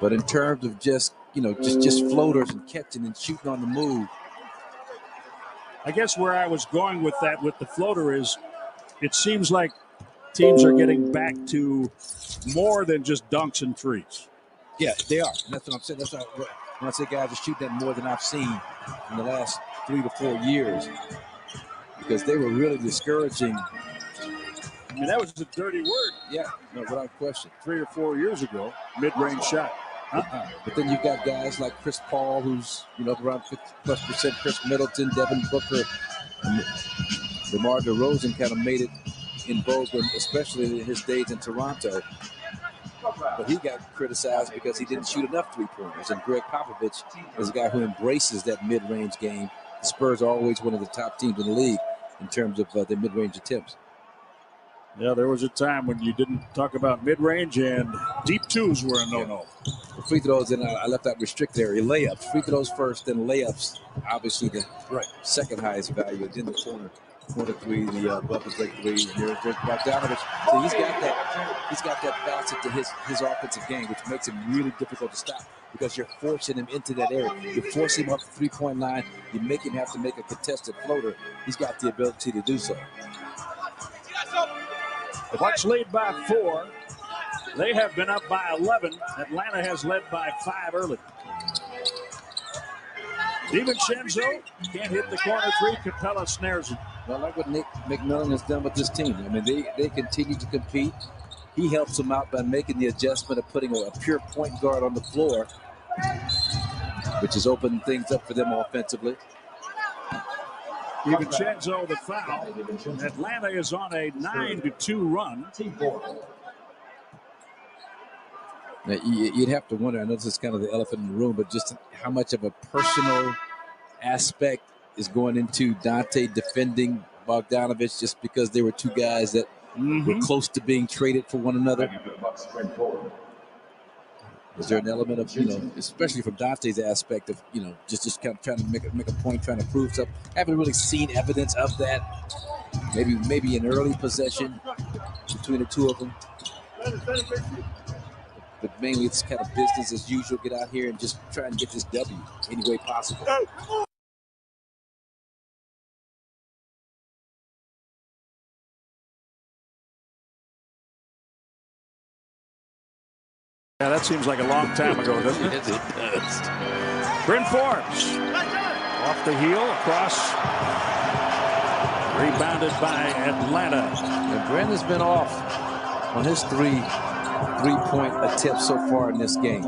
But in terms of just, just floaters and catching and shooting on the move. I guess where I was going with that, with the floater, is it seems like teams are getting back to more than just dunks and threes. Yeah, they are. And that's what I'm saying. That's when I say guys are shooting that more than I've seen in the last 3 to 4 years, because they were really discouraging. I mean, that was a dirty word. Yeah, no, without question. 3 or 4 years ago, mid-range shot. But then you've got guys like Chris Paul, who's around 50+%. Chris Middleton, Devin Booker, and DeMar DeRozan kind of made it in vogue, especially in his days in Toronto. But he got criticized because he didn't shoot enough three-pointers. And Greg Popovich is a guy who embraces that mid-range game. The Spurs are always one of the top teams in the league in terms of their mid-range attempts. Yeah, there was a time when you didn't talk about mid-range, and deep twos were a no-no. The free throws, and I left out restricted area. Layups. Free throws first, then layups. Obviously the second highest value. Then the corner three, the bumper break three. And there's Bogdanovich. So he's got that facet to his offensive game, which makes him really difficult to stop, because you're forcing him into that area. You force him up the three-point line. You make him have to make a contested floater. He's got the ability to do so. The Bucks lead by 4. They have been up by 11. Atlanta has led by 5 early. DiVincenzo can't hit the corner three. Capella snares him. I like what Nick McMillan has done with this team. I mean, they continue to compete. He helps them out by making the adjustment of putting a pure point guard on the floor, which is opening things up for them offensively. DiVincenzo the foul. Atlanta is on a 9-2 run. Now, you'd have to wonder, I know this is kind of the elephant in the room, but just how much of a personal aspect is going into Dante defending Bogdanovich, just because they were two guys that were close to being traded for one another. Is there an element of, especially from Dante's aspect of, just kind of trying to make a point, trying to prove something? Haven't really seen evidence of that. Maybe an early possession between the two of them. But mainly it's kind of business as usual. Get out here and just try and get this W any way possible. Yeah, that seems like a long time ago, doesn't it? It does. Bryn Forbes off the heel, across, rebounded by Atlanta. And Bryn has been off on his three-point attempts so far in this game.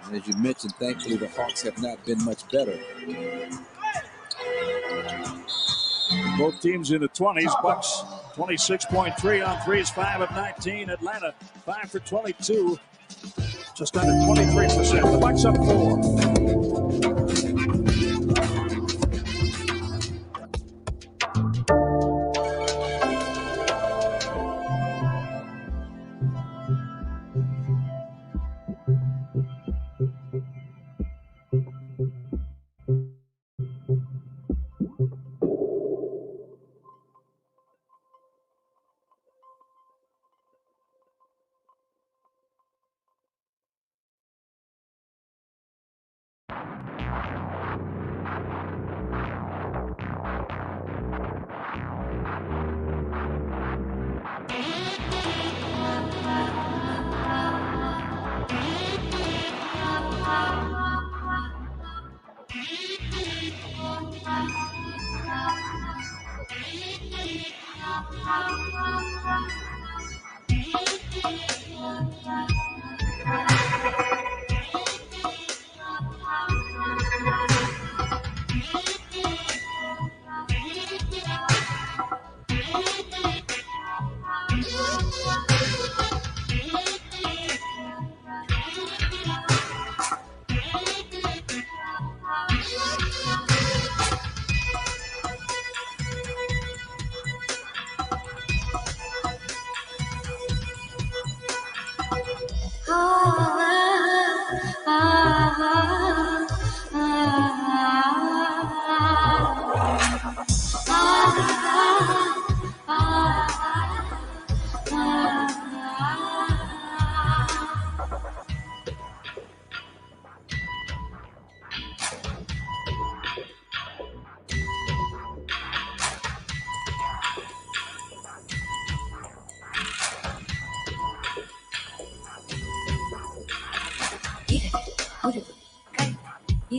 And as you mentioned, thankfully the Hawks have not been much better. Both teams in the 20s. Bucks 26.3 on threes, 5 of 19. Atlanta 5 for 22, just under 23%. The Bucks up 4.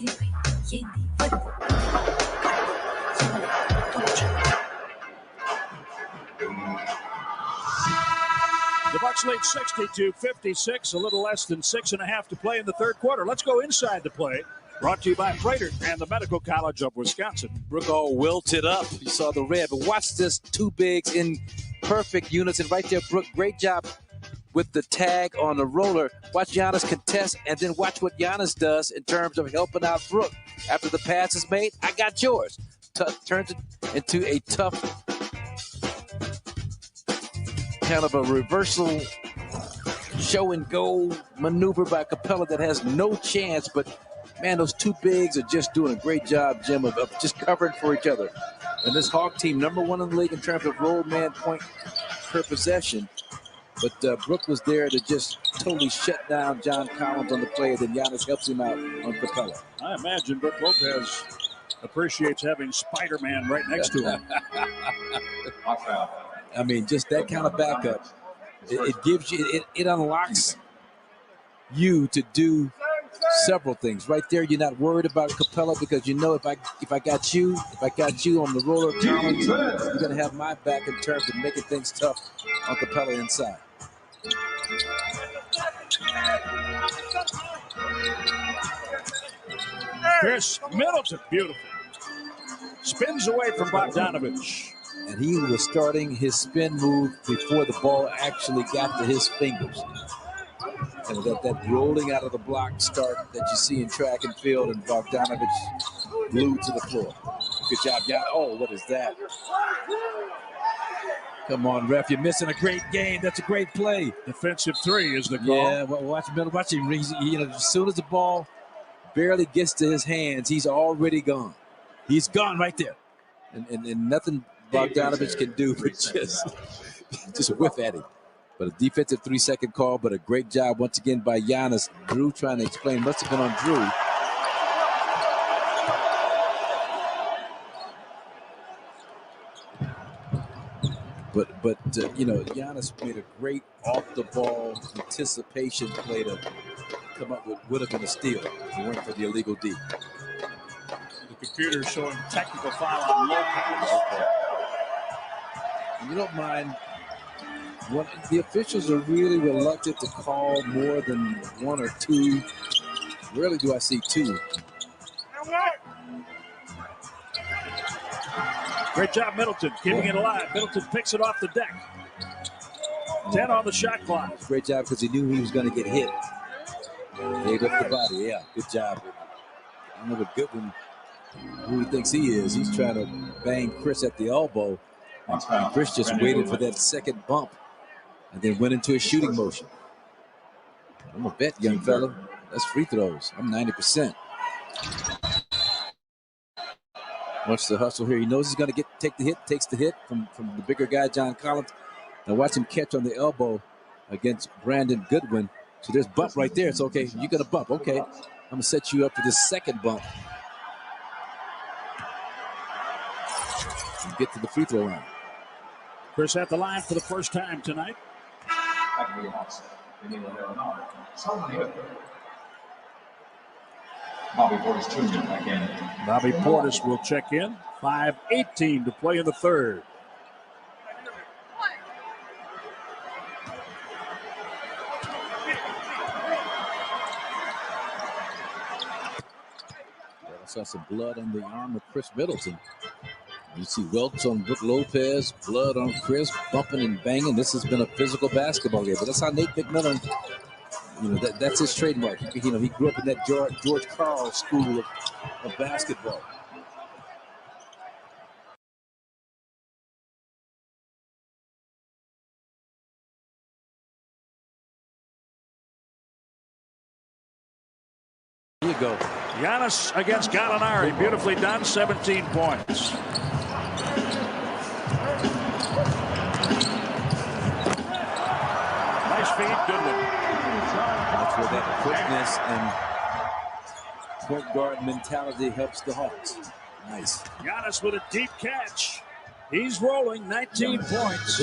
The Bucks lead 62-56, a little less than 6.5 to play in the third quarter. Let's go inside the play. Brought to you by Prater and the Medical College of Wisconsin. Brook all wilted up. You saw the red, but watch this, two bigs in perfect unison right there. Brook, great job with the tag on the roller. Watch Giannis contest, and then watch what Giannis does in terms of helping out Brook. After the pass is made, I got yours. Turns it into a tough kind of a reversal show and go maneuver by Capella that has no chance, but man, those two bigs are just doing a great job, Jim, of just covering for each other. And this Hawk team, #1 in the league in terms of roll man point per possession. But Brook was there to just totally shut down John Collins on the play, and then Giannis helps him out on Capella. I imagine Brook Lopez appreciates having Spider-Man right next to him. I mean, just that kind of backup, it gives you, it unlocks you to do several things. Right there, you're not worried about Capella because you know if I got you on the roller, Collins, you're gonna have my back in terms of making things tough on Capella inside. Chris Middleton, beautiful. Spins away from Bogdanovich. And he was starting his spin move before the ball actually got to his fingers. And that rolling out of the block start that you see in track and field, and Bogdanovich glued to the floor. Good job, yeah. Oh, what is that? Come on, ref, you're missing a great game. That's a great play. Defensive three is the call. Yeah, well, watch him. As soon as the ball barely gets to his hands, he's already gone. He's gone right there. And nothing Bogdanovich can do but just whiff at him. But a defensive 3-second call, but a great job once again by Giannis. Drew trying to explain, must have been on Drew. But Giannis made a great off-the-ball anticipation play to come up with would have been a steal if it weren't for the illegal D. The computer showing technical foul on Lopez. You don't mind. The officials are really reluctant to call more than one or two. Rarely do I see two. Great job, Middleton, keeping it alive. Middleton picks it off the deck. 10 on the shot clock. Great job because he knew he was going to get hit. Gave up the body. Yeah, good job. I don't know what Goodwin, who he thinks he is. He's trying to bang Chris at the elbow. And Chris just waited for that second bump and then went into a shooting motion. I'm a bet, young fella. That's free throws. I'm 90%. Watch the hustle here. He knows he's going to take the hit, takes the hit from the bigger guy, John Collins. Now watch him catch on the elbow against Brandon Goodwin. So there's bump right there. It's okay. You're going to bump. Okay. I'm going to set you up for this second bump. And get to the free throw line. Chris at the line for the first time tonight. Bobby Portis Jr. again. Bobby Portis will check in. 5:18 to play in the third. I saw some blood on the arm of Chris Middleton. You see welts on Brook Lopez, blood on Chris, bumping and banging. This has been a physical basketball game, but that's how Nate McMillan, that's his trademark. He grew up in that George Karl school of basketball. Here you go. Giannis against Gallinari. Beautifully done, 17 points. Nice feed, Goodwin. That's where that quickness and point guard mentality helps the Hawks. Nice. Giannis with a deep catch. He's rolling, 19 points.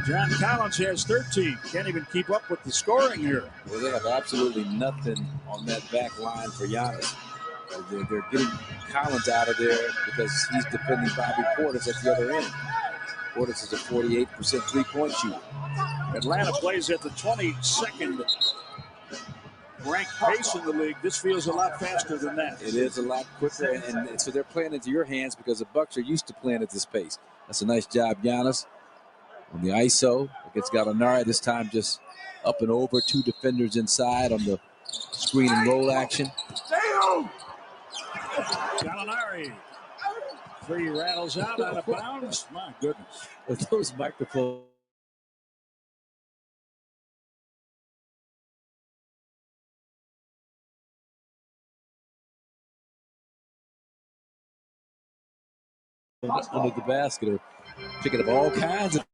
John Collins has 13. Can't even keep up with the scoring here. Well, they have absolutely nothing on that back line for Giannis. They're getting Collins out of there because he's defending Bobby Portis at the other end. Portis is a 48% three-point shooter. Atlanta plays at the 22nd ranked pace in the league. This feels a lot faster than that. It is a lot quicker, and so they're playing into your hands because the Bucks are used to playing at this pace. That's a nice job, Giannis, on the ISO against Gallinari. This time just up and over, two defenders inside on the screen and roll action. Gallinari. Three rattles out of bounds. My goodness. With those microphones. Under the basket are picking up all kinds of